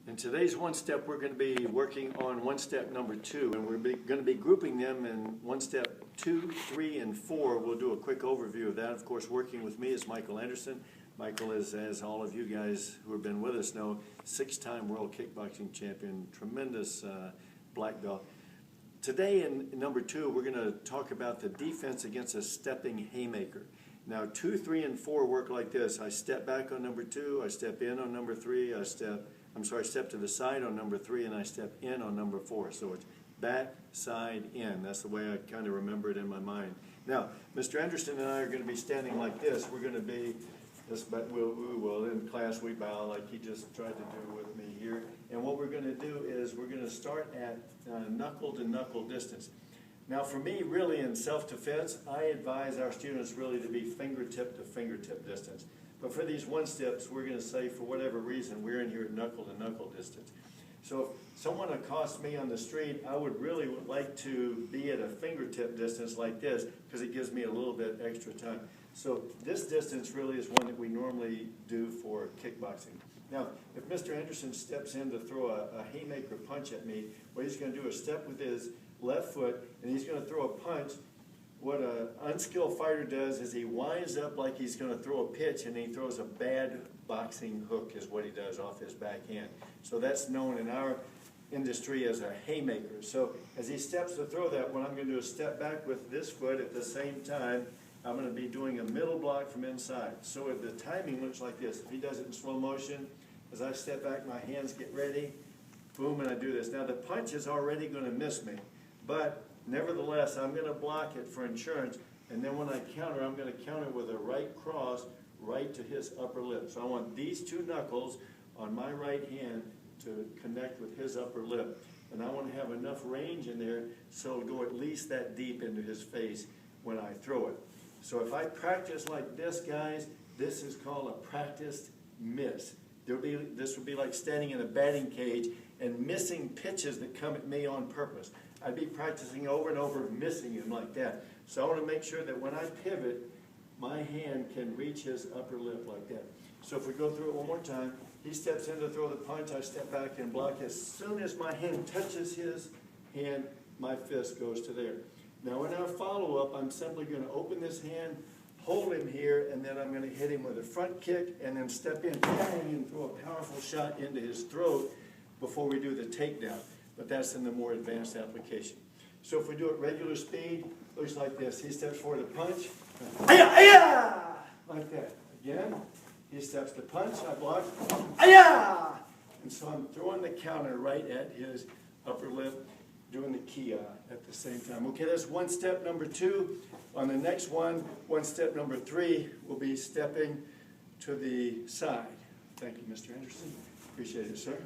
In today's one step, we're going to be working on one step number 2, and we're going to be grouping them in one step 2, 3, and 4. We'll do a quick overview of that. Of course, working with me is Michael Anderson. Michael is, as all of you guys who have been with us know, 6-time world kickboxing champion, tremendous black belt. Today in number 2, we're going to talk about the defense against a stepping haymaker. Now 2, 3, and 4 work like this. I step back on number 2, I step in on number 3, I step to the side on number 3, and I step in on number 4. So it's back, side, in. That's the way I kind of remember it in my mind. Now, Mr. Anderson and I are going to be standing like this. We're going to be, in class we bow like he just tried to do with me here. And what we're going to do is we're going to start at knuckle to knuckle distance. Now for me, really in self-defense, I advise our students really to be fingertip to fingertip distance. But for these one steps, we're going to say for whatever reason, we're in here at knuckle to knuckle distance. So if someone accosts me on the street, I would like to be at a fingertip distance like this because it gives me a little bit extra time. So this distance really is one that we normally do for kickboxing. Now, if Mr. Anderson steps in to throw a haymaker punch at me, what he's going to do is step with his left foot and he's going to throw a punch. What an unskilled fighter does is he winds up like he's going to throw a pitch, and he throws a bad boxing hook is what he does off his backhand. So that's known in our industry as a haymaker. So as he steps to throw that, what I'm going to do is step back with this foot at the same time. I'm going to be doing a middle block from inside. So the timing looks like this. If he does it in slow motion, as I step back, my hands get ready, boom, and I do this. Now the punch is already going to miss me, but nevertheless, I'm going to block it for insurance, and then when I counter, I'm going to counter with a right cross right to his upper lip. So I want these two knuckles on my right hand to connect with his upper lip. And I want to have enough range in there so it'll go at least that deep into his face when I throw it. So if I practice like this, guys, this is called a practiced miss. This would be like standing in a batting cage and missing pitches that come at me on purpose. I'd be practicing over and over, missing him like that. So I want to make sure that when I pivot, my hand can reach his upper lip like that. So if we go through it one more time, he steps in to throw the punch, I step back and block. As soon as my hand touches his hand, my fist goes to there. Now in our follow-up, I'm simply going to open this hand, hold him here, and then I'm going to hit him with a front kick, and then step in, bang, and throw a powerful shot into his throat before we do the takedown. But that's in the more advanced application. So if we do it regular speed, it looks like this. He steps forward to punch, ay-ya! Like that. Again, he steps to punch, I block, ay-ya! And so I'm throwing the counter right at his upper lip, doing the kia at the same time. Okay, that's one step number 2. On the next one step number 3, we'll be stepping to the side. Thank you, Mr. Anderson. Appreciate it, sir.